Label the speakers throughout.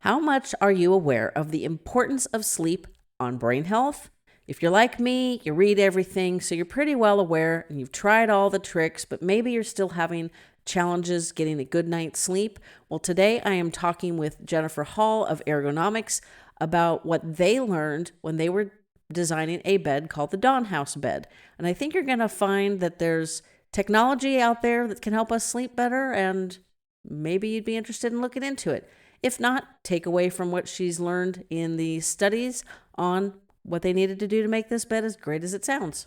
Speaker 1: How much are you aware of the importance of sleep on brain health? If you're like me, you read everything, so you're pretty well aware and you've tried all the tricks, but maybe you're still having challenges getting a good night's sleep. Well, today I am talking with Jennifer Hall of Ergonomics about what they learned when they were designing a bed called the Dawn House bed. And I think you're going to find that there's technology out there that can help us sleep better, and maybe you'd be interested in looking into it. If not, take away from what she's learned in the studies on what they needed to do to make this bed as great as it sounds.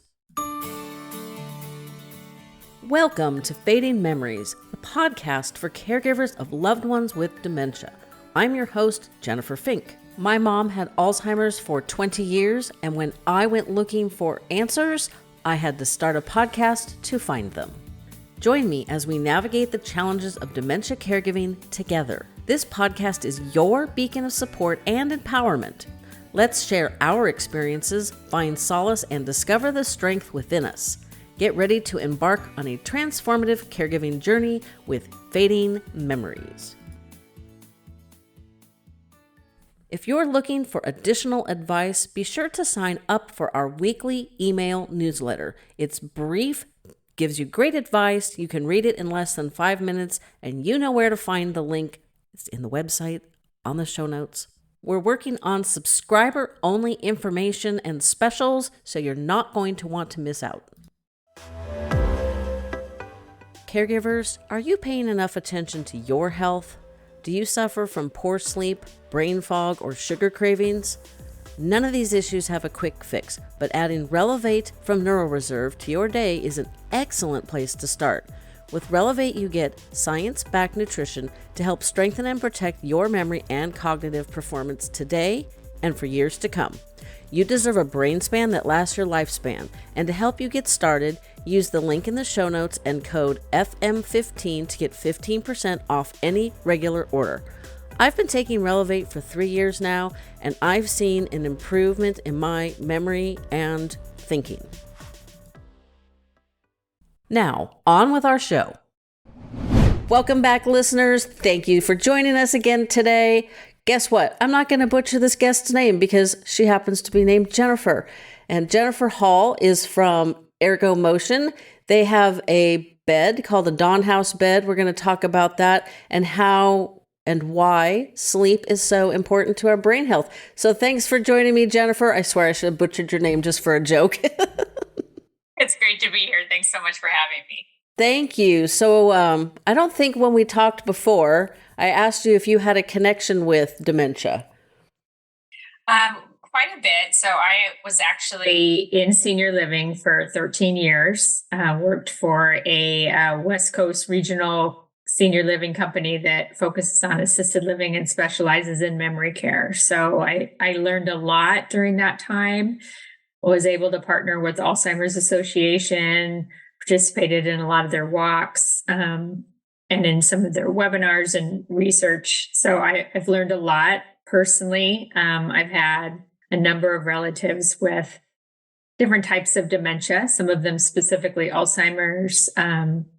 Speaker 1: Welcome to Fading Memories, the podcast for caregivers of loved ones with dementia. I'm your host, Jennifer Fink. My mom had Alzheimer's for 20 years, and when I went looking for answers, I had to start a podcast to find them. Join me as we navigate the challenges of dementia caregiving together. This podcast is your beacon of support and empowerment. Let's share our experiences, find solace, and discover the strength within us. Get ready to embark on a transformative caregiving journey with Fading Memories. If you're looking for additional advice, be sure to sign up for our weekly email newsletter. It's brief, gives you great advice. You can read it in less than 5 minutes, and you know where to find the link. It's in the website, on the show notes. We're working on subscriber-only information and specials, so you're not going to want to miss out. Caregivers, are you paying enough attention to your health? Do you suffer from poor sleep, brain fog, or sugar cravings? None of these issues have a quick fix, but adding Relevate from NeuroReserve to your day is an excellent place to start. With Relevate, you get science-backed nutrition to help strengthen and protect your memory and cognitive performance today and for years to come. You deserve a brain span that lasts your lifespan, and to help you get started, use the link in the show notes and code FM15 to get 15% off any regular order. I've been taking Relevate for 3 years now, and I've seen an improvement in my memory and thinking. Now, on with our show. Welcome back, listeners. Thank you for joining us again today. Guess what? I'm not going to butcher this guest's name because she happens to be named Jennifer. And Jennifer Hall is from Ergomotion. They have a bed called the Dawn House bed. We're going to talk about that and how and why sleep is so important to our brain health. So thanks for joining me, Jennifer. I swear I should have butchered your name just for a joke.
Speaker 2: It's great to be here. Thanks so much for having me.
Speaker 1: Thank you. So I don't think when we talked before, I asked you if you had a connection with dementia.
Speaker 2: Quite a bit. So I was actually in senior living for 13 years, worked for a West Coast regional senior living company that focuses on assisted living and specializes in memory care. So I learned a lot during that time. Was able to partner with Alzheimer's Association, participated in a lot of their walks, and in some of their webinars and research. So I've learned a lot personally. I've had a number of relatives with different types of dementia, some of them specifically Alzheimer's.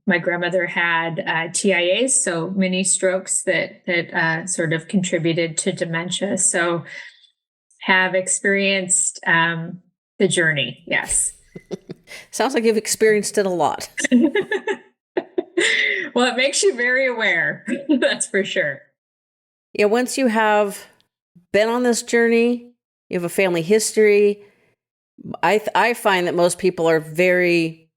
Speaker 2: My grandmother had TIAs, so mini strokes that sort of contributed to dementia. So have experienced the journey, yes.
Speaker 1: Sounds like you've experienced it a lot.
Speaker 2: Well, it makes you very aware, that's for sure.
Speaker 1: Yeah, once you have been on this journey, you have a family history, I find that most people are very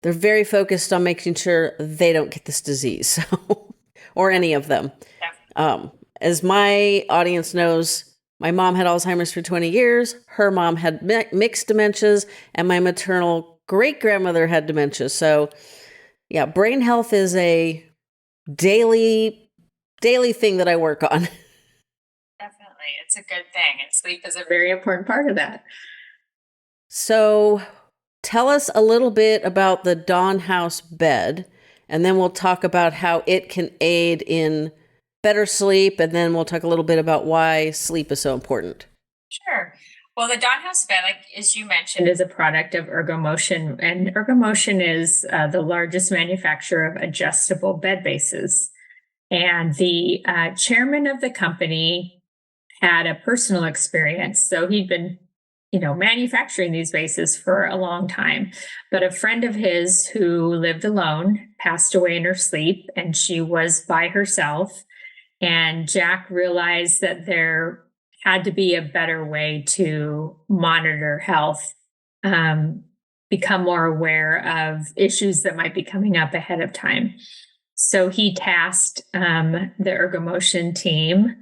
Speaker 1: focused on making sure they don't get this disease, or any of them. Yeah. As my audience knows, my mom had Alzheimer's for 20 years. Her mom had mixed dementias, and my maternal great-grandmother had dementia. So, yeah, brain health is a daily thing that I work on.
Speaker 2: Definitely. It's a good thing. And sleep is a very important part of that.
Speaker 1: So tell us a little bit about the Dawn House bed, and then we'll talk about how it can aid in better sleep, and then we'll talk a little bit about why sleep is so important.
Speaker 2: Sure. Well, the Dawn House bed, like as you mentioned, is a product of Ergomotion, and Ergomotion is the largest manufacturer of adjustable bed bases. And the chairman of the company had a personal experience. So he'd been, manufacturing these vases for a long time. But a friend of his who lived alone passed away in her sleep, and she was by herself. And Jack realized that there had to be a better way to monitor health, become more aware of issues that might be coming up ahead of time. So he tasked the Ergomotion team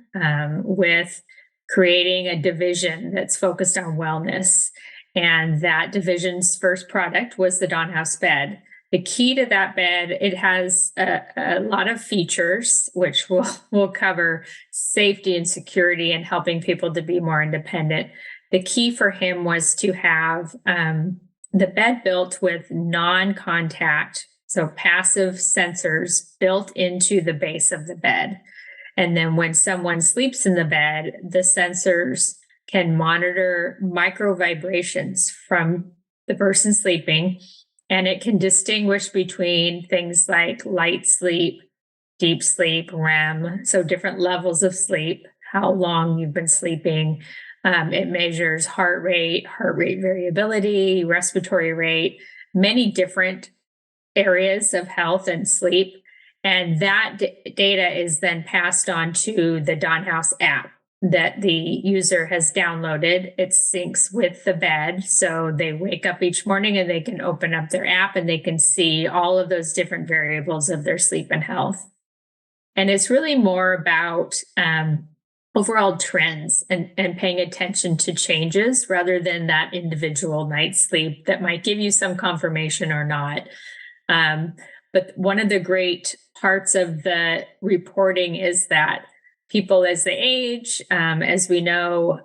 Speaker 2: with creating a division that's focused on wellness. And that division's first product was the Dawn House bed. The key to that bed, it has a lot of features, which we'll cover safety and security and helping people to be more independent. The key for him was to have the bed built with non-contact, so passive sensors built into the base of the bed. And then when someone sleeps in the bed, the sensors can monitor micro vibrations from the person sleeping, and it can distinguish between things like light sleep, deep sleep, REM, so different levels of sleep, how long you've been sleeping. It measures heart rate variability, respiratory rate, many different areas of health and sleep. And that data is then passed on to the Dawn House app that the user has downloaded. It syncs with the bed. So they wake up each morning and they can open up their app and they can see all of those different variables of their sleep and health. And it's really more about overall trends and paying attention to changes rather than that individual night's sleep that might give you some confirmation or not. But one of the great parts of the reporting is that people, as they age, as we know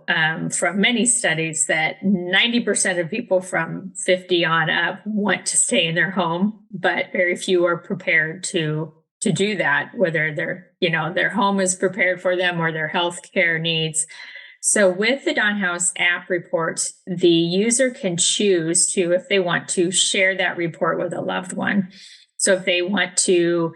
Speaker 2: from many studies, that 90% of people from 50 on up want to stay in their home, but very few are prepared to do that, whether their home is prepared for them or their healthcare needs. So with the Dawn House app reports, the user can choose to, if they want to, share that report with a loved one. So if they want to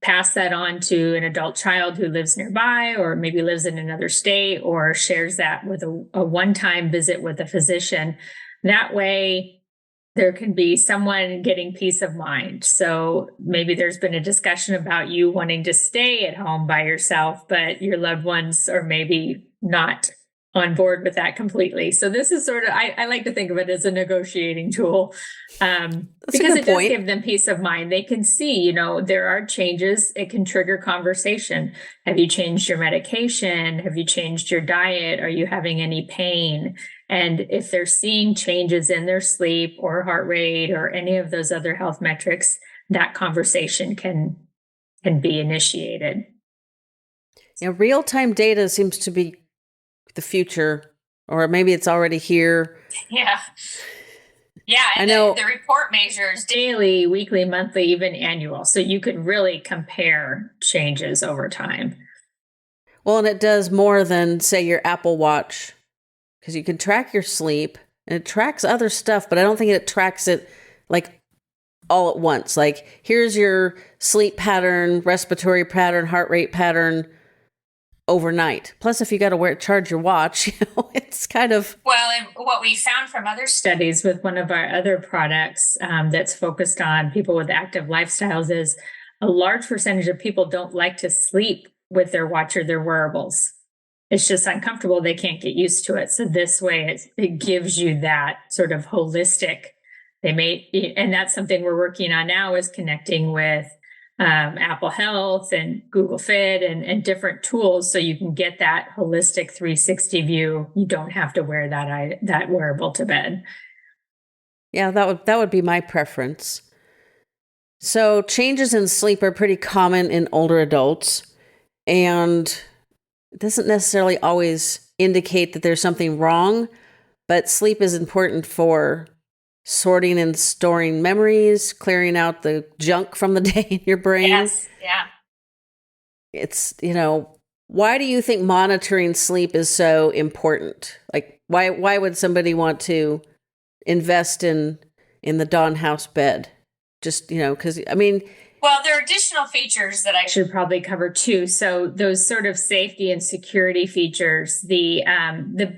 Speaker 2: pass that on to an adult child who lives nearby or maybe lives in another state, or shares that with a one-time visit with a physician, that way there can be someone getting peace of mind. So maybe there's been a discussion about you wanting to stay at home by yourself, but your loved ones are maybe not on board with that completely. So this is sort of, I like to think of it as a negotiating tool because it does give them peace of mind. They can see, there are changes. It can trigger conversation. Have you changed your medication? Have you changed your diet? Are you having any pain? And if they're seeing changes in their sleep or heart rate or any of those other health metrics, that conversation can be initiated.
Speaker 1: Yeah, real-time data seems to be the future, or maybe it's already here.
Speaker 2: Yeah. Yeah. And I know the report measures daily, weekly, monthly, even annual. So you could really compare changes over time.
Speaker 1: Well, and it does more than, say, your Apple Watch, because you can track your sleep and it tracks other stuff, but I don't think it tracks it like all at once. Like, here's your sleep pattern, respiratory pattern, heart rate pattern overnight. Plus, if you got to charge your watch, it's kind of...
Speaker 2: Well, and what we found from other studies with one of our other products that's focused on people with active lifestyles is a large percentage of people don't like to sleep with their watch or their wearables. It's just uncomfortable. They can't get used to it. So this way it gives you that sort of holistic, and that's something we're working on now, is connecting with Apple Health and Google Fit and different tools, so you can get that holistic 360 view. You don't have to wear that wearable to bed.
Speaker 1: Yeah, that would be my preference. So changes in sleep are pretty common in older adults, and it doesn't necessarily always indicate that there's something wrong, but sleep is important for sorting and storing memories, clearing out the junk from the day in your brain.
Speaker 2: Yes, yeah.
Speaker 1: It's, why do you think monitoring sleep is so important? Like, why would somebody want to invest in the Dawn House bed? Just, because,
Speaker 2: Well, there are additional features that I should probably cover too. So those sort of safety and security features, the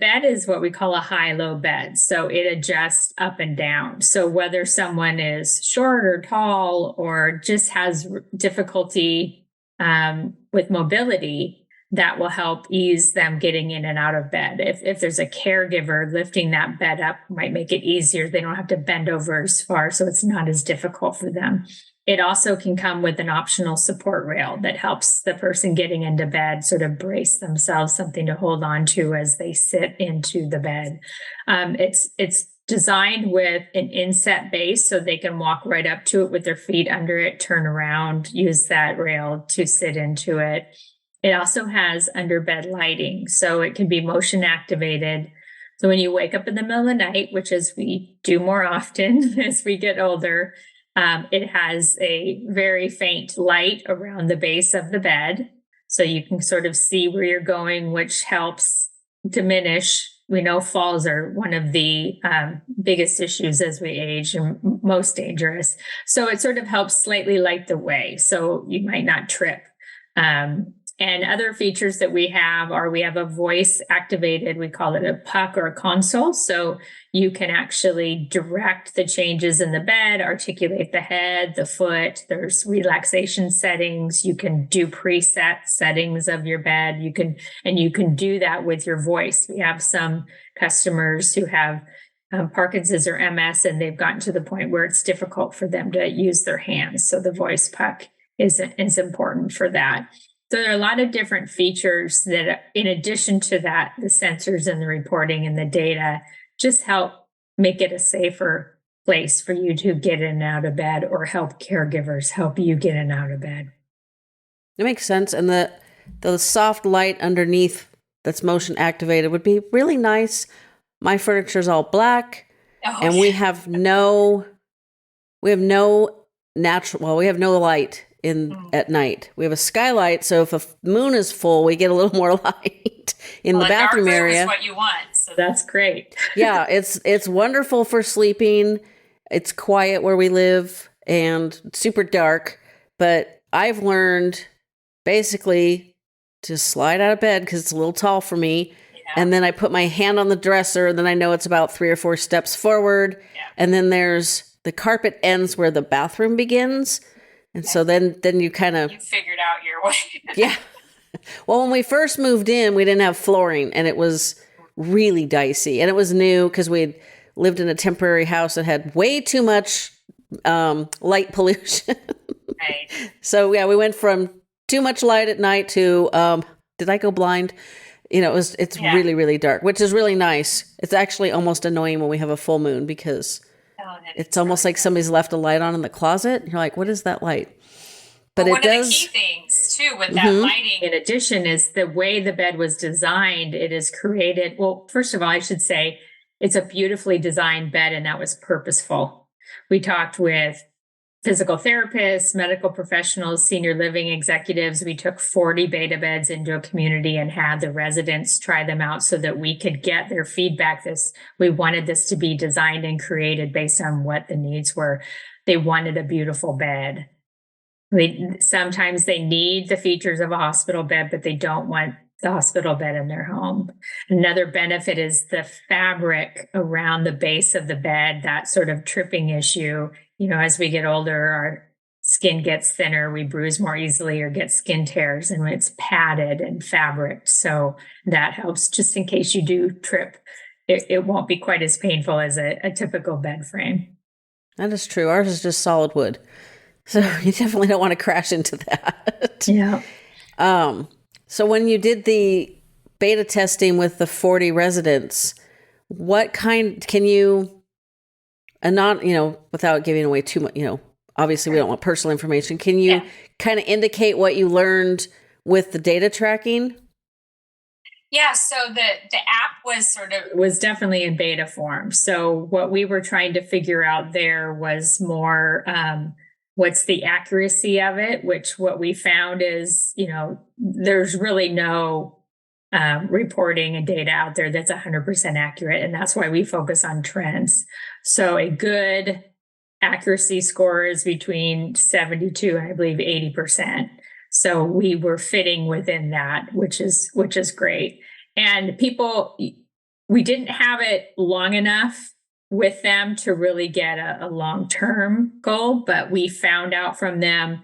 Speaker 2: bed is what we call a high-low bed. So it adjusts up and down. So whether someone is short or tall or just has difficulty with mobility, that will help ease them getting in and out of bed. If there's a caregiver, lifting that bed up might make it easier. They don't have to bend over as far, so it's not as difficult for them. It also can come with an optional support rail that helps the person getting into bed sort of brace themselves, something to hold on to as they sit into the bed. It's designed with an inset base so they can walk right up to it with their feet under it, turn around, use that rail to sit into it. It also has underbed lighting, so it can be motion activated. So when you wake up in the middle of the night, which is we do more often as we get older, it has a very faint light around the base of the bed. So you can sort of see where you're going, which helps diminish. We know falls are one of the biggest issues as we age and most dangerous. So it sort of helps slightly light the way so you might not trip. And other features that we have are we have a voice activated, we call it a puck or a console. So you can actually direct the changes in the bed, articulate the head, the foot. There's relaxation settings. You can do preset settings of your bed. You can do that with your voice. We have some customers who have Parkinson's or MS, and they've gotten to the point where it's difficult for them to use their hands. So the voice puck is important for that. So there are a lot of different features that, in addition to that, the sensors and the reporting and the data just help make it a safer place for you to get in and out of bed, or help caregivers help you get in and out of bed.
Speaker 1: It makes sense. And the soft light underneath that's motion activated would be really nice. My furniture's all black, and we have no light at night. We have a skylight, so if the moon is full, we get a little more light in the bathroom
Speaker 2: dark room
Speaker 1: area.
Speaker 2: Is what you want, so that's great.
Speaker 1: Yeah, it's wonderful for sleeping. It's quiet where we live and super dark, but I've learned basically to slide out of bed because it's a little tall for me. Yeah. And then I put my hand on the dresser, and then I know it's about 3 or 4 steps forward. Yeah. And then there's the carpet ends where the bathroom begins. And so then you kind of...
Speaker 2: You figured out your way.
Speaker 1: Yeah. Well, when we first moved in, we didn't have flooring, and it was really dicey. And it was new because we had lived in a temporary house that had way too much light pollution. Right. So, yeah, we went from too much light at night to, did I go blind? You know, it's really, really dark, which is really nice. It's actually almost annoying when we have a full moon because... it's almost like somebody's left a light on in the closet. You're like, what is that light? But
Speaker 2: one of the key things too with that lighting, in addition, is the way the bed was designed. It is created. Well, first of all, I should say it's a beautifully designed bed, and that was purposeful. We talked with physical therapists, medical professionals, senior living executives. We took 40 beta beds into a community and had the residents try them out so that we could get their feedback. We wanted this to be designed and created based on what the needs were. They wanted a beautiful bed. Sometimes they need the features of a hospital bed, but they don't want the hospital bed in their home. Another benefit is the fabric around the base of the bed, that sort of tripping issue. You know, as we get older, our skin gets thinner, we bruise more easily or get skin tears, and it's padded and fabric. So that helps just in case you do trip. It won't be quite as painful as a typical bed frame.
Speaker 1: That is true. Ours is just solid wood. So you definitely don't want to crash into that.
Speaker 2: Yeah.
Speaker 1: So when you did the beta testing with the 40 residents, what kind can you, and not, without giving away too much, obviously we don't want personal information. Can you kind of indicate what you learned with the data tracking?
Speaker 2: Yeah, so the app was definitely in beta form. So what we were trying to figure out there was more what's the accuracy of it, which what we found is, there's really no reporting and data out there that's 100% accurate. And that's why we focus on trends. So a good accuracy scores between 72 and I believe 80%. So we were fitting within that, which is great. And we didn't have it long enough with them to really get a long-term goal, but we found out from them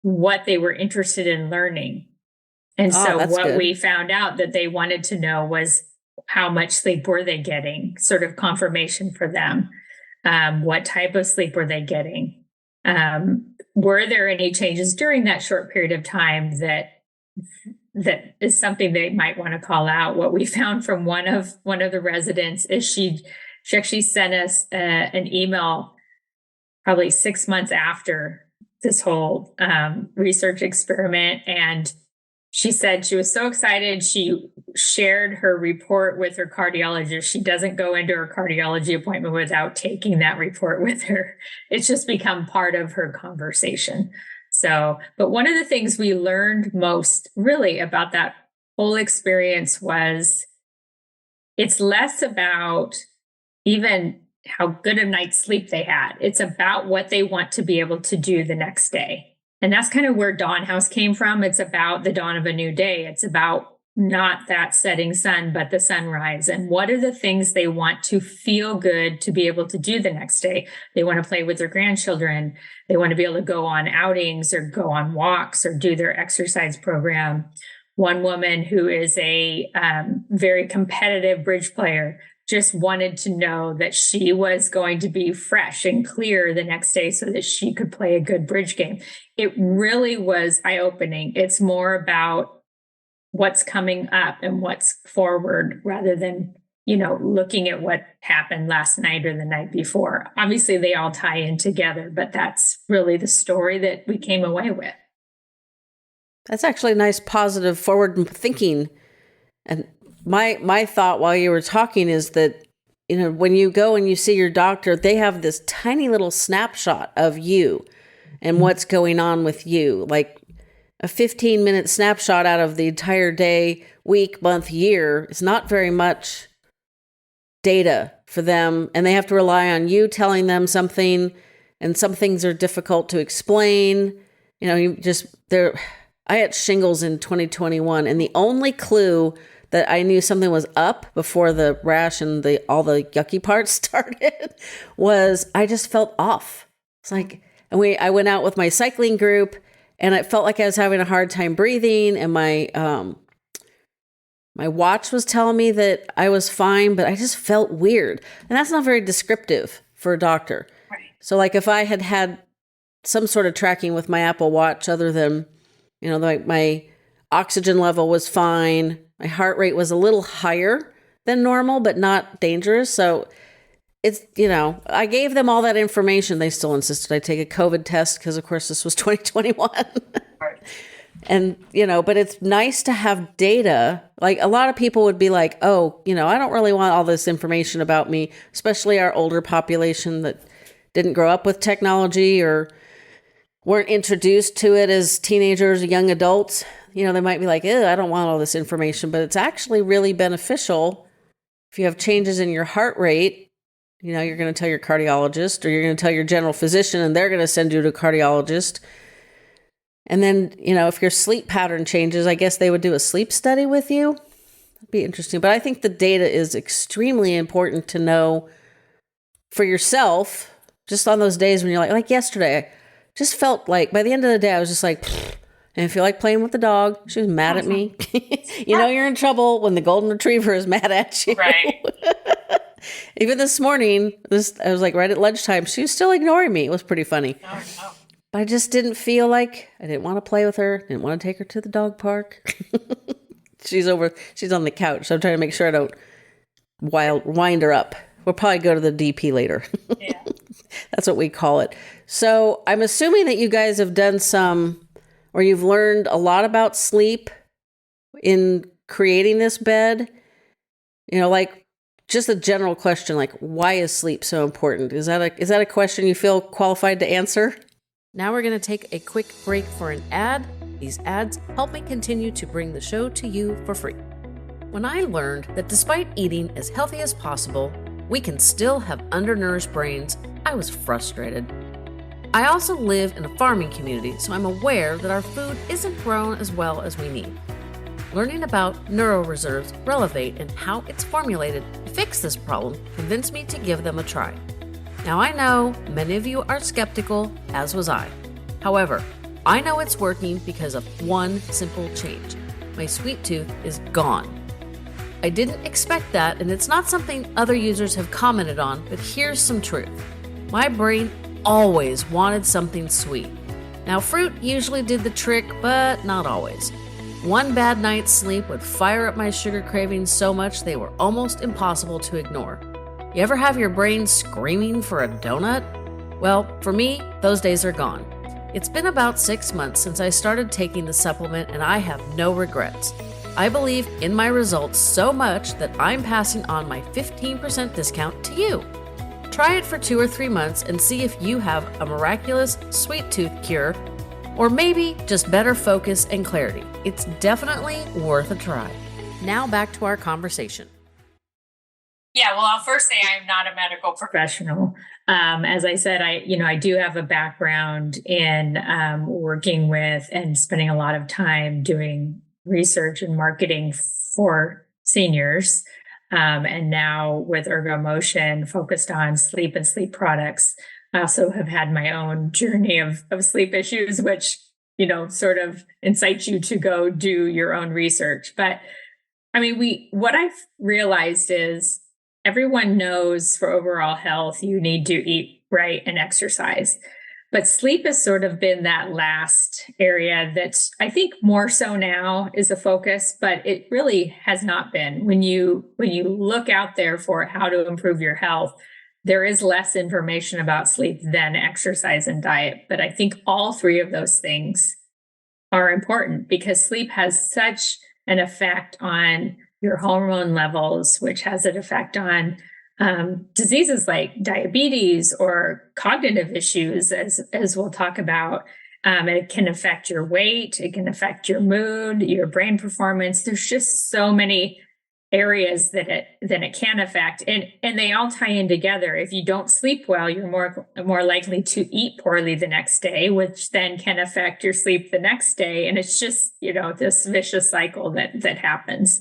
Speaker 2: what they were interested in learning. And so what
Speaker 1: good.
Speaker 2: We found out that they wanted to know was how much sleep were they getting, sort of confirmation for them. What type of sleep were they getting? Were there any changes during that short period of time that is something they might want to call out? What we found from one of the residents is she actually sent us an email probably 6 months after this whole research experiment, and she said she was so excited. She shared her report with her cardiologist. She doesn't go into her cardiology appointment without taking that report with her. It's just become part of her conversation. So, but one of the things we learned most really about that whole experience was it's less about even how good a night's sleep they had. It's about what they want to be able to do the next day. And that's kind of where Dawn House came from. It's about the dawn of a new day. It's about not that setting sun, but the sunrise. And what are the things they want to feel good to be able to do the next day? They want to play with their grandchildren. They want to be able to go on outings or go on walks or do their exercise program. One woman who is a very competitive bridge player just wanted to know that she was going to be fresh and clear the next day so that she could play a good bridge game. It really was eye-opening. It's more about what's coming up and what's forward rather than, looking at what happened last night or the night before. Obviously, they all tie in together, but that's really the story that we came away with.
Speaker 1: That's actually nice, positive, forward thinking. And my thought while you were talking is that, when you go and you see your doctor, they have this tiny little snapshot of you and what's going on with you, like a 15-minute snapshot out of the entire day, week, month, year. Is not very much data for them, and they have to rely on you telling them something, and some things are difficult to explain. I had shingles in 2021, and the only clue that I knew something was up before the rash and all the yucky parts started was I just felt off. It's like, I went out with my cycling group, and it felt like I was having a hard time breathing, and my watch was telling me that I was fine, but I just felt weird. And that's not very descriptive for a doctor.
Speaker 2: Right.
Speaker 1: So like if I had some sort of tracking with my Apple Watch other than, like my oxygen level was fine, my heart rate was a little higher than normal, but not dangerous. So it's, I gave them all that information. They still insisted I take a COVID test because, of course, this was 2021.
Speaker 2: Right.
Speaker 1: And, but it's nice to have data. Like a lot of people would be like, oh, I don't really want all this information about me, especially our older population that didn't grow up with technology or weren't introduced to it as teenagers or young adults. They might be like, I don't want all this information, but it's actually really beneficial. If you have changes in your heart rate, you're going to tell your cardiologist or you're going to tell your general physician and they're going to send you to a cardiologist. And then, if your sleep pattern changes, I guess they would do a sleep study with you. That'd be interesting. But I think the data is extremely important to know for yourself, just on those days when you're like yesterday, I just felt like by the end of the day, I was just like, and I feel like playing with the dog. She was mad at me. You're in trouble when the golden retriever is mad at you.
Speaker 2: Right.
Speaker 1: Even this morning, I was like right at lunchtime, she was still ignoring me. It was pretty funny.
Speaker 2: Oh, no.
Speaker 1: But I just didn't feel like I didn't want to play with her. Didn't want to take her to the dog park. She's on the couch. So I'm trying to make sure I don't wind her up. We'll probably go to the DP later.
Speaker 2: Yeah.
Speaker 1: That's what we call it. So I'm assuming that you guys have done or you've learned a lot about sleep in creating this bed. Like just a general question, like why is sleep so important? Is that a question you feel qualified to answer? Now we're going to take a quick break for an ad. These ads help me continue to bring the show to you for free. When I learned that despite eating as healthy as possible, we can still have undernourished brains, I was frustrated. I also live in a farming community, so I'm aware that our food isn't grown as well as we need. Learning about neuroreserves, Relevate, and how it's formulated to fix this problem convinced me to give them a try. Now I know many of you are skeptical, as was I. However, I know it's working because of one simple change. My sweet tooth is gone. I didn't expect that, and it's not something other users have commented on, but here's some truth. My brain always wanted something sweet. Now, fruit usually did the trick, but not always. One bad night's sleep would fire up my sugar cravings so much they were almost impossible to ignore. You ever have your brain screaming for a donut? Well, for me, those days are gone. It's been about 6 months since I started taking the supplement, and I have no regrets. I believe in my results so much that I'm passing on my 15% discount to you. Try it for 2 or 3 months and see if you have a miraculous sweet tooth cure, or maybe just better focus and clarity. It's definitely worth a try. Now back to our conversation.
Speaker 2: Yeah, well, I'll first say I'm not a medical professional. As I said, I do have a background in working with and spending a lot of time doing research and marketing for seniors. And now with ErgoMotion focused on sleep and sleep products. I also have had my own journey of sleep issues, which, sort of incites you to go do your own research. But I mean, what I've realized is everyone knows for overall health, you need to eat right and exercise. But sleep has sort of been that last area that's, I think, more so now is a focus, but it really has not been. When you look out there for how to improve your health, there is less information about sleep than exercise and diet. But I think all three of those things are important because sleep has such an effect on your hormone levels, which has an effect on diseases like diabetes or cognitive issues, as we'll talk about. It can affect your weight. It can affect your mood, your brain performance. There's just so many areas that it can affect, and they all tie in together. If you don't sleep well, you're more likely to eat poorly the next day, which then can affect your sleep the next day. And it's just this vicious cycle that happens.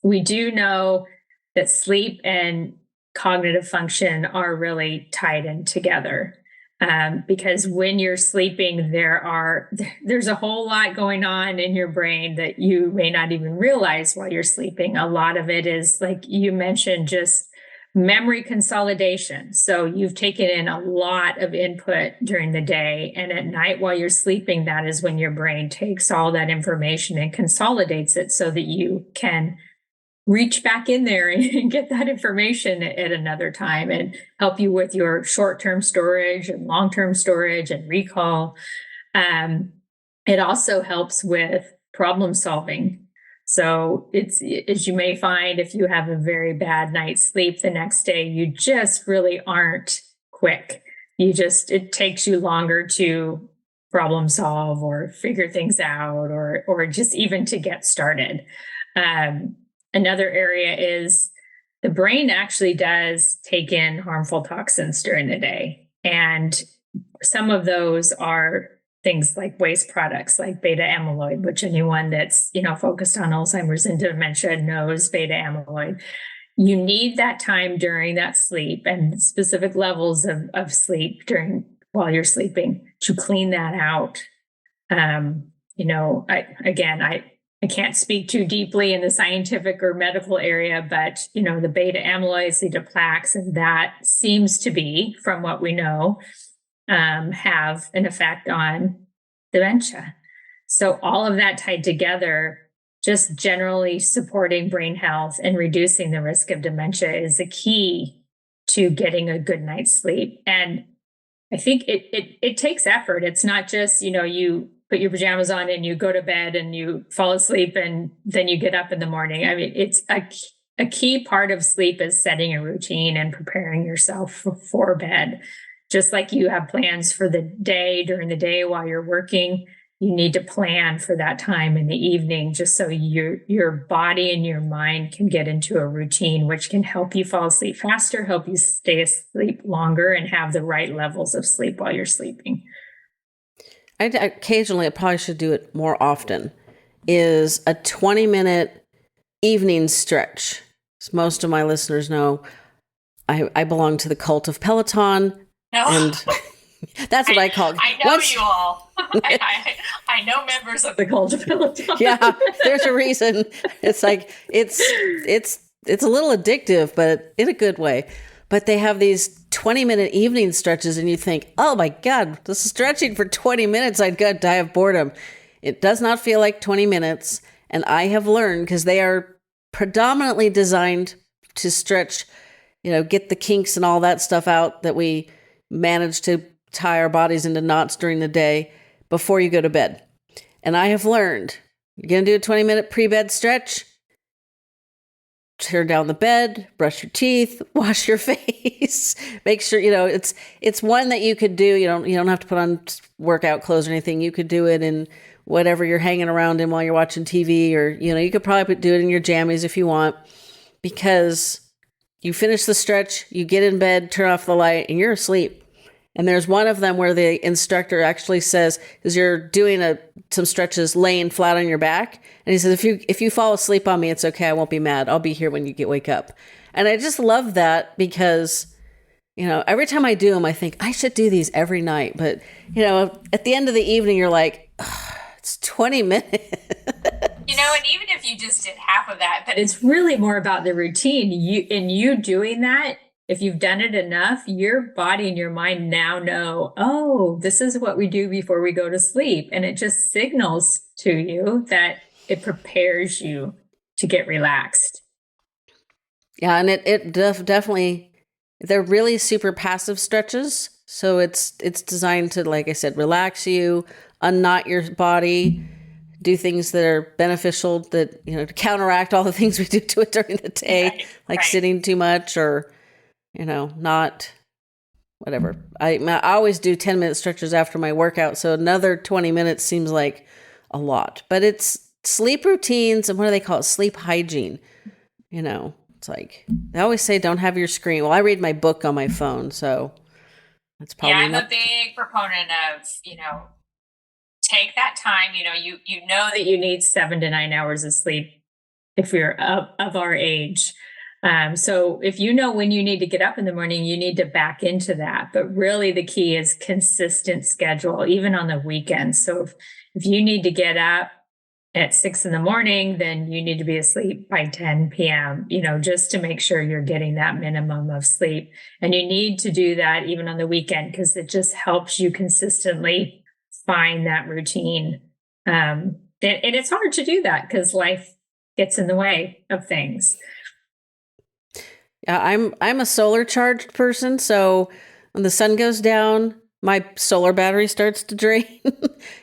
Speaker 2: We do know that sleep and cognitive function are really tied in together. Because when you're sleeping, there's a whole lot going on in your brain that you may not even realize while you're sleeping. A lot of it is, like you mentioned, just memory consolidation. So you've taken in a lot of input during the day, and at night while you're sleeping, that is when your brain takes all that information and consolidates it so that you can reach back in there and get that information at another time and help you with your short-term storage and long-term storage and recall. It also helps with problem solving. So it's, as you may find, if you have a very bad night's sleep the next day, you just really aren't quick. It takes you longer to problem solve or figure things out or just even to get started. Another area is the brain actually does take in harmful toxins during the day. And some of those are things like waste products like beta amyloid, which anyone that's, focused on Alzheimer's and dementia knows beta amyloid. You need that time during that sleep and specific levels of sleep while you're sleeping to clean that out. I can't speak too deeply in the scientific or medical area, but, the beta amyloids lead to plaques, and that seems to be, from what we know, have an effect on dementia. So all of that tied together, just generally supporting brain health and reducing the risk of dementia is the key to getting a good night's sleep. And I think it takes effort. It's not just, you put your pajamas on and you go to bed and you fall asleep and then you get up in the morning. I mean, it's a key part of sleep is setting a routine and preparing yourself for bed. Just like you have plans for the day during the day while you're working, you need to plan for that time in the evening, just so your body and your mind can get into a routine, which can help you fall asleep faster, help you stay asleep longer, and have the right levels of sleep while you're sleeping.
Speaker 1: Occasionally, I probably should do it more often, is a 20-minute evening stretch. As most of my listeners know, I belong to the cult of Peloton, and that's what I call it.
Speaker 2: I know you all. I know members of the cult of Peloton.
Speaker 1: Yeah, there's a reason. It's like it's a little addictive, but in a good way. But they have these 20-minute evening stretches, and you think, oh my God, this is stretching for 20 minutes. I'd go die of boredom. It does not feel like 20 minutes. And I have learned, because they are predominantly designed to stretch, get the kinks and all that stuff out that we manage to tie our bodies into knots during the day before you go to bed. And I have learned, you're going to do a 20-minute pre-bed stretch, turn down the bed, brush your teeth, wash your face, make sure, it's one that you could do. You don't have to put on workout clothes or anything. You could do it in whatever you're hanging around in while you're watching TV, or, you could probably do it in your jammies if you want, because you finish the stretch, you get in bed, turn off the light, and you're asleep. And there's one of them where the instructor actually says, because you're doing some stretches laying flat on your back, and he says, if you fall asleep on me, it's okay. I won't be mad. I'll be here when you wake up. And I just love that, because, every time I do them, I think I should do these every night. But, at the end of the evening, you're like, it's 20 minutes.
Speaker 2: And even if you just did half of that, but it's really more about the routine. You doing that, if you've done it enough, your body and your mind now know, oh, this is what we do before we go to sleep. And it just signals to you that it prepares you to get relaxed.
Speaker 1: Yeah, and it definitely, they're really super passive stretches. So it's designed to, like I said, relax you, unknot your body, do things that are beneficial, that, to counteract all the things we do to it during the day, like sitting too much, or not whatever. I always do 10-minute stretches after my workout. So another 20 minutes seems like a lot, but it's sleep routines. And what do they call it? Sleep hygiene. It's like, they always say, don't have your screen. Well, I read my book on my phone. So that's probably
Speaker 2: I'm a big proponent of, take that time, you know that you need 7 to 9 hours of sleep if you're of our age. So if you know when you need to get up in the morning, you need to back into that. But really the key is consistent schedule, even on the weekends. So if you need to get up at 6 a.m, then you need to be asleep by 10 p.m., just to make sure you're getting that minimum of sleep. And you need to do that even on the weekend, because it just helps you consistently find that routine. And it's hard to do that because life gets in the way of things.
Speaker 1: Yeah, I'm a solar charged person, so when the sun goes down, my solar battery starts to drain.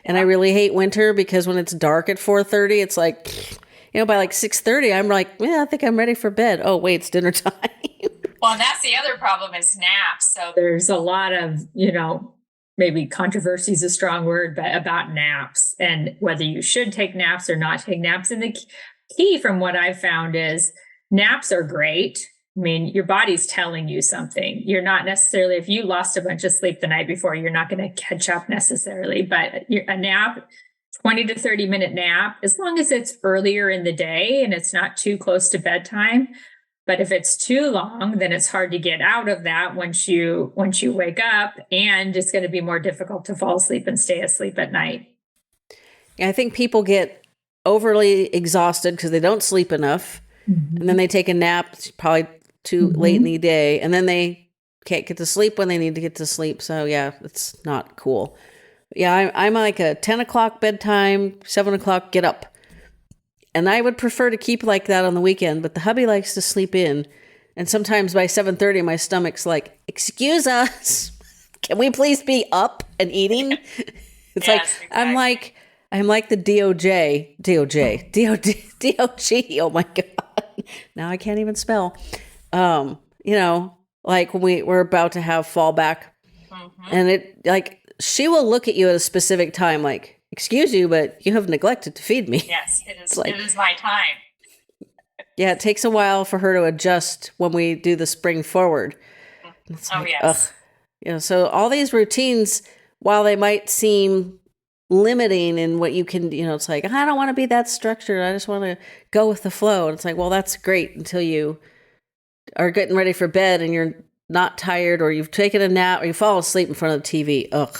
Speaker 1: And I really hate winter, because when it's dark at 4:30, it's like, by like 6:30, I'm like, I think I'm ready for bed. Oh, wait, it's dinner time.
Speaker 2: Well, that's the other problem, is naps. So there's a lot of, maybe controversy is a strong word, but about naps and whether you should take naps or not take naps. And the key from what I've found is naps are great. I mean, your body's telling you something. You're not necessarily, if you lost a bunch of sleep the night before, you're not going to catch up necessarily, but a nap, 20 to 30 minute nap, as long as it's earlier in the day and it's not too close to bedtime. But if it's too long, then it's hard to get out of that once you wake up, and it's going to be more difficult to fall asleep and stay asleep at night.
Speaker 1: Yeah, I think people get overly exhausted because they don't sleep enough, and then they take a nap. It's probably too late in the day, and then they can't get to sleep when they need to get to sleep. So yeah, it's not cool. Yeah, I'm like a 10 o'clock bedtime, 7 o'clock get up. And I would prefer to keep like that on the weekend, but the hubby likes to sleep in. And sometimes by 7:30, my stomach's like, excuse us, can we please be up and eating? It's like, exactly. I'm like the DOG. Oh my God. Now I can't even spell. Like when we're about to have fallback, and it, like, she will look at you at a specific time, like, excuse you, but you have neglected to feed me.
Speaker 2: Yes, it
Speaker 1: It's
Speaker 2: is.
Speaker 1: like,
Speaker 2: It is my time.
Speaker 1: yeah, it takes a while for her to adjust when we do the spring forward. It's
Speaker 2: Oh,
Speaker 1: like, ugh.
Speaker 2: yes.
Speaker 1: So all these routines, while they might seem limiting in what you can, it's like, I don't want to be that structured. I just want to go with the flow. And it's like, well, that's great until you are getting ready for bed and you're not tired, or you've taken a nap, or you fall asleep in front of the TV. Ugh.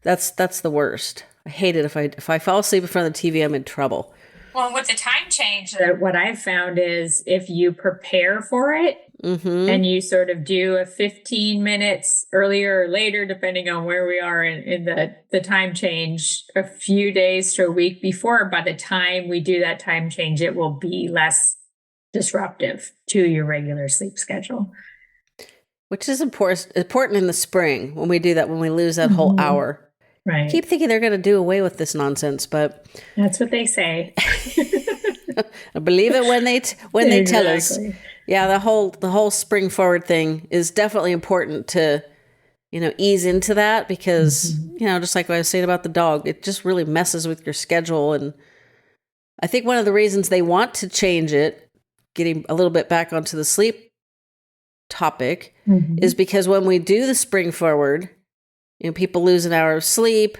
Speaker 1: That's the worst. I hate it. If I fall asleep in front of the TV, I'm in trouble.
Speaker 2: Well, with the time change, what I've found is if you prepare for it, and you sort of do a 15 minutes earlier or later, depending on where we are in the time change, a few days to a week before, by the time we do that time change, it will be less disruptive to your regular sleep schedule.
Speaker 1: Which is important in the spring when we do that, when we lose that whole hour.
Speaker 2: Right.
Speaker 1: I keep thinking they're going to do away with this nonsense, but
Speaker 2: that's what they say.
Speaker 1: I believe it when they tell us. Yeah, the whole spring forward thing is definitely important to, ease into that, because, just like what I was saying about the dog, it just really messes with your schedule. And I think one of the reasons they want to change it, getting a little bit back onto the sleep topic, is because when we do the spring forward, people lose an hour of sleep.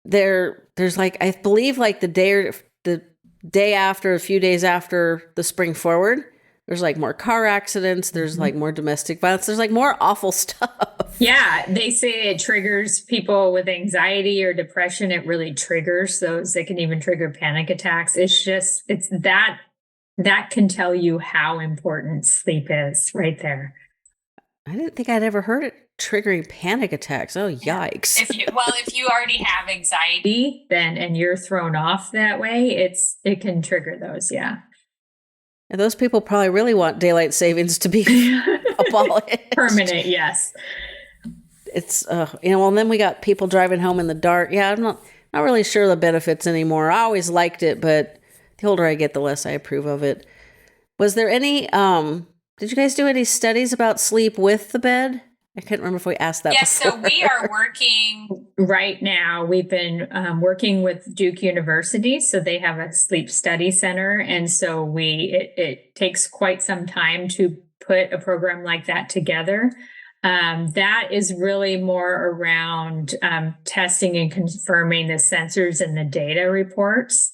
Speaker 1: There's like, I believe like the day after, a few days after the spring forward, there's like more car accidents. There's like more domestic violence. There's like more awful stuff.
Speaker 2: Yeah. They say it triggers people with anxiety or depression. It really triggers those. It can even trigger panic attacks. It's that can tell you how important sleep is right there.
Speaker 1: I didn't think I'd ever heard it triggering panic attacks. Oh, yikes.
Speaker 2: If you already have anxiety, and you're thrown off that way, it can trigger those. Yeah.
Speaker 1: And those people probably really want daylight savings to be abolished.
Speaker 2: Permanent. Yes.
Speaker 1: It's, and then we got people driving home in the dark. Yeah. I'm not really sure the benefits anymore. I always liked it, but the older I get, the less I approve of it. Was there any, did you guys do any studies about sleep with the bed? I can't remember if we asked that before.
Speaker 2: So we are working right now. We've been working with Duke University. So they have a sleep study center. And so it takes quite some time to put a program like that together. That is really more around testing and confirming the sensors and the data reports.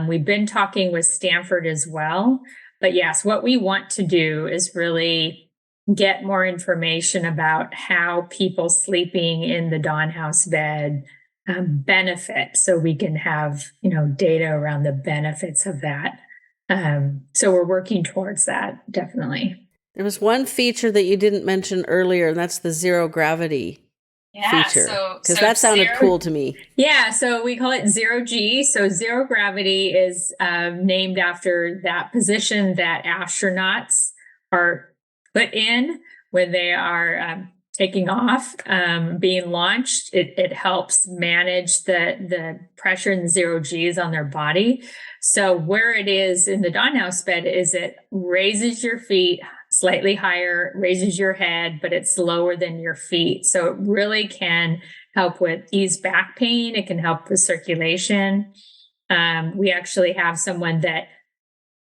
Speaker 2: We've been talking with Stanford as well. But yes, what we want to do is really get more information about how people sleeping in the Dawn House bed benefit, so we can have, data around the benefits of that. So we're working towards that, definitely.
Speaker 1: There was one feature that you didn't mention earlier, and that's the zero gravity feature. Because that sounded cool to me.
Speaker 2: Yeah, so we call it 0G. So zero gravity is named after that position that astronauts are put in when they are taking off, being launched. It helps manage the pressure and the 0Gs on their body. So where it is in the Dawn House bed is it raises your feet slightly higher, raises your head, but it's lower than your feet. So it really can help with ease back pain. It can help with circulation. We actually have someone that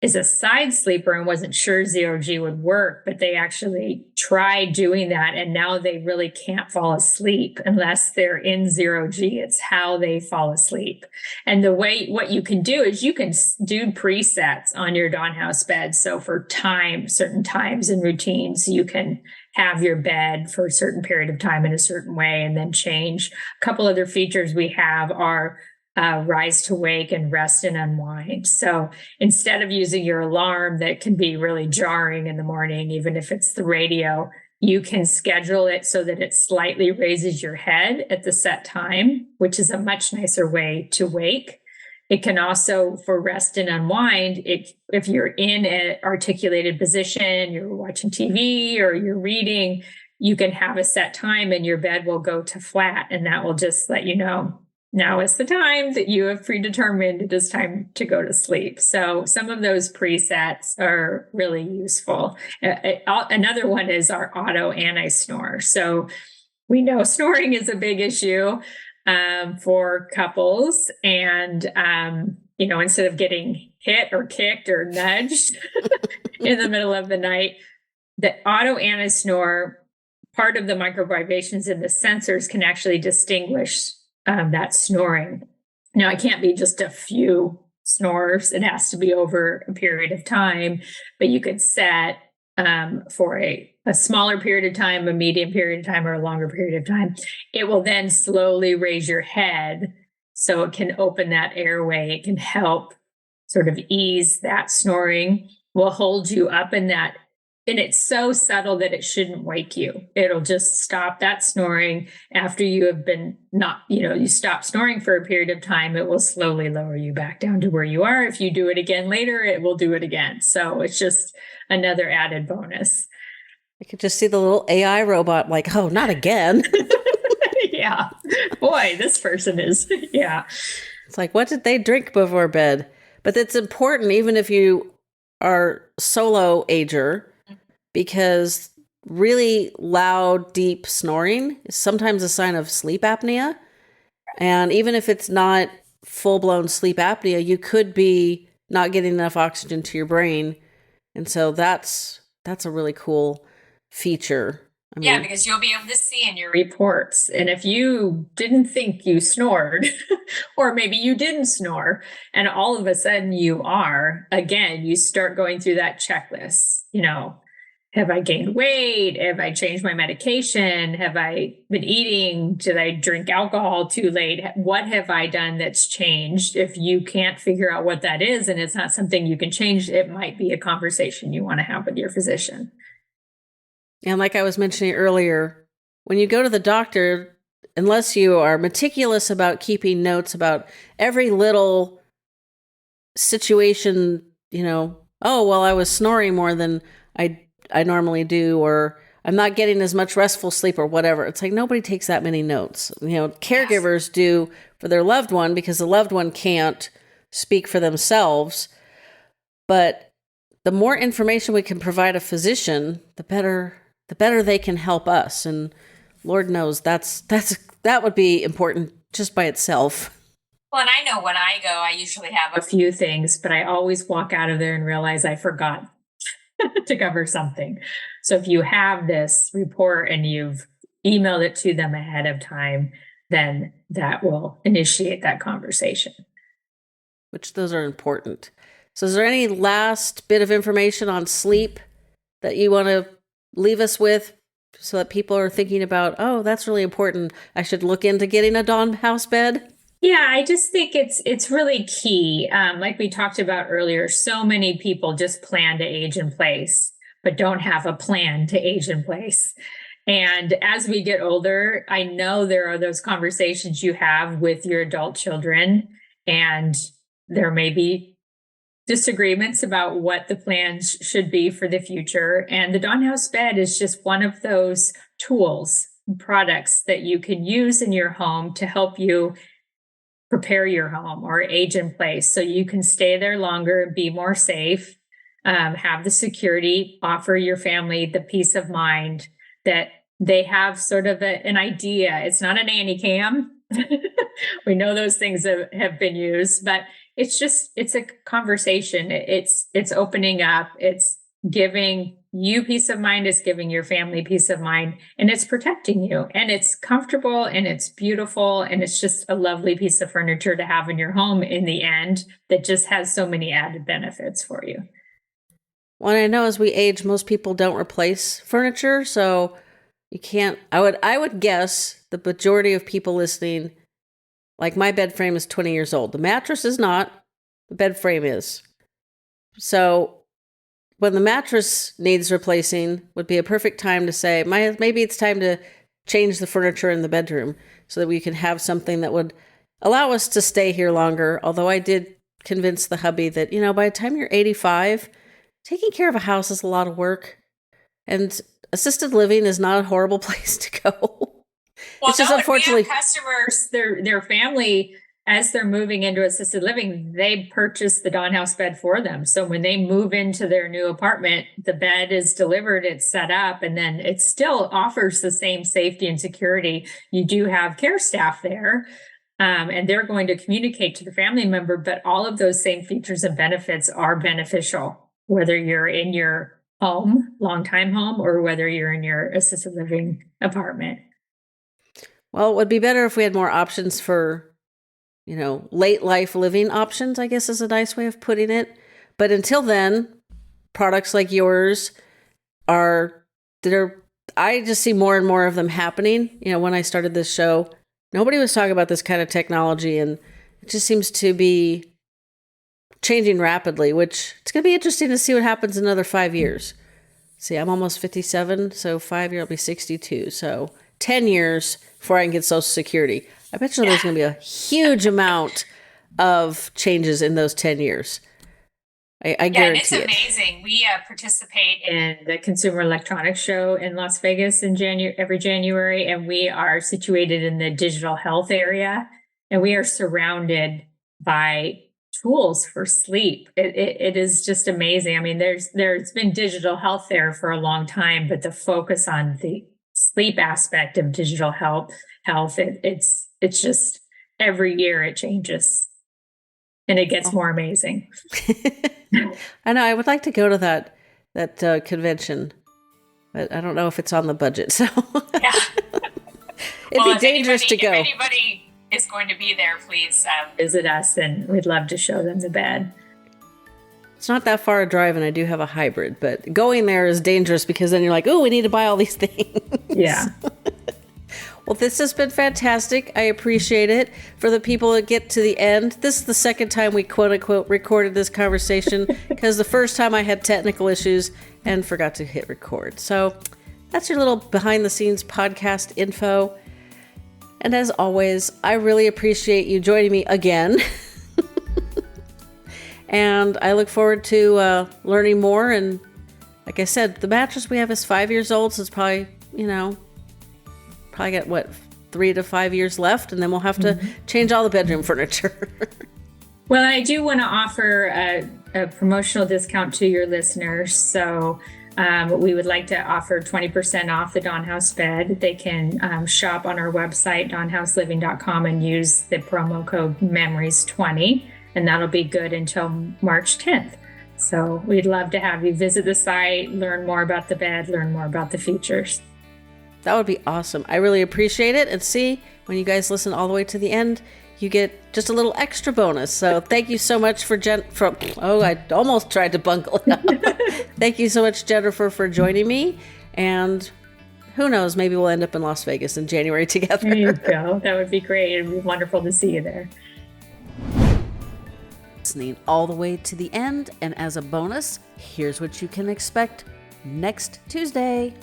Speaker 2: is a side sleeper and wasn't sure 0G would work, but they actually tried doing that. And now they really can't fall asleep unless they're in 0G. It's how they fall asleep. And what you can do is you can do presets on your Dawn House bed. So for certain times and routines, you can have your bed for a certain period of time in a certain way and then change. A couple other features we have are rise to wake and rest and unwind. So instead of using your alarm that can be really jarring in the morning, even if it's the radio, you can schedule it so that it slightly raises your head at the set time, which is a much nicer way to wake. It can also, for rest and unwind, if you're in an articulated position, you're watching TV or you're reading, you can have a set time and your bed will go to flat, and that will just let you know now is the time that you have predetermined it is time to go to sleep. So some of those presets are really useful. Another one is our auto anti-snore. So we know snoring is a big issue. for couples. And, instead of getting hit or kicked or nudged in the middle of the night, the auto anti-snore, part of the microvibrations in the sensors can actually distinguish that snoring. Now, it can't be just a few snores. It has to be over a period of time, but you could set for a smaller period of time, a medium period of time, or a longer period of time. It will then slowly raise your head so it can open that airway. It can help sort of ease that snoring, will hold you up in that. And it's so subtle that it shouldn't wake you. It'll just stop that snoring after you have been you stop snoring for a period of time. It will slowly lower you back down to where you are. If you do it again later, it will do it again. So it's just another added bonus.
Speaker 1: I could just see the little AI robot like, oh, not again.
Speaker 2: Yeah. Boy, this person is, yeah.
Speaker 1: It's like, what did they drink before bed? But it's important, even if you are solo ager, because really loud, deep snoring is sometimes a sign of sleep apnea. And even if it's not full-blown sleep apnea, you could be not getting enough oxygen to your brain. And so that's a really cool feature.
Speaker 2: Yeah, because you'll be able to see in your reports. And if you didn't think you snored, or maybe you didn't snore, and all of a sudden you are, again, you start going through that checklist. Have I gained weight? Have I changed my medication? Have I been eating? Did I drink alcohol too late? What have I done that's changed? If you can't figure out what that is, and it's not something you can change, it might be a conversation you want to have with your physician.
Speaker 1: And like I was mentioning earlier, when you go to the doctor, unless you are meticulous about keeping notes about every little situation, oh, well, I was snoring more than I normally do, or I'm not getting as much restful sleep or whatever. It's like nobody takes that many notes. Caregivers do for their loved one because the loved one can't speak for themselves. But the more information we can provide a physician, the better they can help us. And Lord knows that would be important just by itself.
Speaker 2: Well, and I know when I go, I usually have a few things, but I always walk out of there and realize I forgot to cover something. So if you have this report and you've emailed it to them ahead of time, then that will initiate that conversation.
Speaker 1: Which those are important. So is there any last bit of information on sleep that you want to leave us with so that people are thinking about, oh, that's really important. I should look into getting a dawn house bed?
Speaker 2: Yeah, I just think it's really key. Like we talked about earlier, so many people just plan to age in place, but don't have a plan to age in place. And as we get older, I know there are those conversations you have with your adult children, and there may be disagreements about what the plans should be for the future. And the dawn house bed is just one of those tools, products that you can use in your home to help you prepare your home or age in place so you can stay there longer, be more safe, have the security, offer your family the peace of mind that they have sort of an idea. It's not a nanny cam. We know those things have been used, but it's a conversation. It's opening up. It's giving you peace of mind. It's giving your family peace of mind, and it's protecting you, and it's comfortable, and it's beautiful, and it's just a lovely piece of furniture to have in your home in the end that just has so many added benefits for you.
Speaker 1: Well, I know as we age, most people don't replace furniture, so you can't. I would guess the majority of people listening, like my bed frame is 20 years old. The mattress is not. The bed frame is. So when the mattress needs replacing would be a perfect time to say, maybe it's time to change the furniture in the bedroom so that we can have something that would allow us to stay here longer. Although I did convince the hubby that, by the time you're 85, taking care of a house is a lot of work. And assisted living is not a horrible place to go.
Speaker 2: Well,
Speaker 1: it's just unfortunately
Speaker 2: we have customers, their family as they're moving into assisted living, they purchase the Dawn House bed for them. So when they move into their new apartment, the bed is delivered, it's set up, and then it still offers the same safety and security. You do have care staff there, and they're going to communicate to the family member, but all of those same features and benefits are beneficial, whether you're in your home, long-time home, or whether you're in your assisted living apartment.
Speaker 1: Well, it would be better if we had more options for, late life living options, I guess is a nice way of putting it. But until then, products like yours I just see more and more of them happening. When I started this show, nobody was talking about this kind of technology, and it just seems to be changing rapidly, which it's going to be interesting to see what happens in another 5 years. See, I'm almost 57, so 5 years I'll be 62. So 10 years before I can get Social Security. I bet you there's going to be a huge amount of changes in those 10 years. I guarantee it.
Speaker 2: It's amazing. We participate in the Consumer Electronics Show in Las Vegas in every January, and we are situated in the digital health area, and we are surrounded by tools for sleep. It is just amazing. I mean, there's been digital health there for a long time, but the focus on the sleep aspect of digital health, it's just every year it changes, and it gets more amazing.
Speaker 1: I know. I would like to go to that convention, but I don't know if it's on the budget. So
Speaker 2: yeah.
Speaker 1: It'd be dangerous to go.
Speaker 2: If anybody is going to be there, please visit us, and we'd love to show them the bed.
Speaker 1: It's not that far a drive, and I do have a hybrid, but going there is dangerous because then you're like, oh, we need to buy all these things.
Speaker 2: Yeah.
Speaker 1: Well, this has been fantastic. I appreciate it. For the people that get to the end, this is the second time we quote unquote recorded this conversation because the first time I had technical issues and forgot to hit record. So that's your little behind the scenes podcast info. And as always, I really appreciate you joining me again. And I look forward to learning more. And like I said, the mattress we have is 5 years old, so it's probably, got 3 to 5 years left, and then we'll have to change all the bedroom furniture.
Speaker 2: Well, I do want to offer a promotional discount to your listeners. So we would like to offer 20% off the Dawn House bed. They can shop on our website, dawnhouseliving.com, and use the promo code MEMORIES20, and that'll be good until March 10th. So we'd love to have you visit the site, learn more about the bed, learn more about the features.
Speaker 1: That would be awesome. I really appreciate it. And see, when you guys listen all the way to the end, you get just a little extra bonus. So thank you so much I almost tried to bungle it up. Thank you so much, Jennifer, for joining me. And who knows, maybe we'll end up in Las Vegas in January together.
Speaker 2: There you go. That would be great. It'd be wonderful to see you there.
Speaker 1: Listening all the way to the end. And as a bonus, here's what you can expect next Tuesday.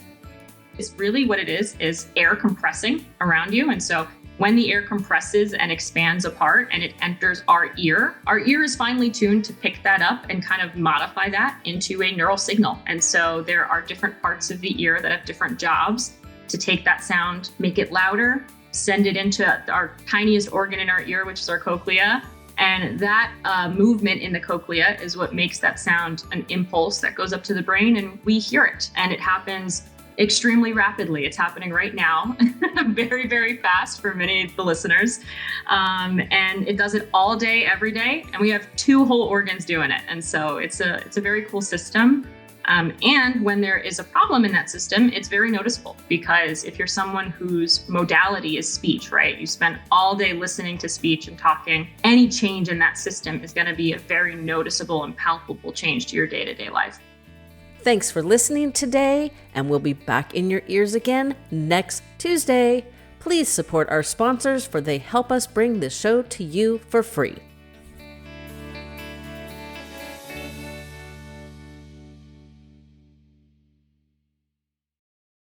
Speaker 3: Is really what it is air compressing around you. And so when the air compresses and expands apart and it enters our ear is finely tuned to pick that up and kind of modify that into a neural signal. And so there are different parts of the ear that have different jobs to take that sound, make it louder, send it into our tiniest organ in our ear, which is our cochlea. And that movement in the cochlea is what makes that sound an impulse that goes up to the brain, and we hear it. And it happens extremely rapidly. It's happening right now, very, very fast for many of the listeners. And it does it all day, every day. And we have 2 whole organs doing it. And so it's a very cool system. And when there is a problem in that system, it's very noticeable, because if you're someone whose modality is speech, right? You spend all day listening to speech and talking, any change in that system is going to be a very noticeable and palpable change to your day-to-day life.
Speaker 1: Thanks for listening today, and we'll be back in your ears again next Tuesday. Please support our sponsors, for they help us bring this show to you for free.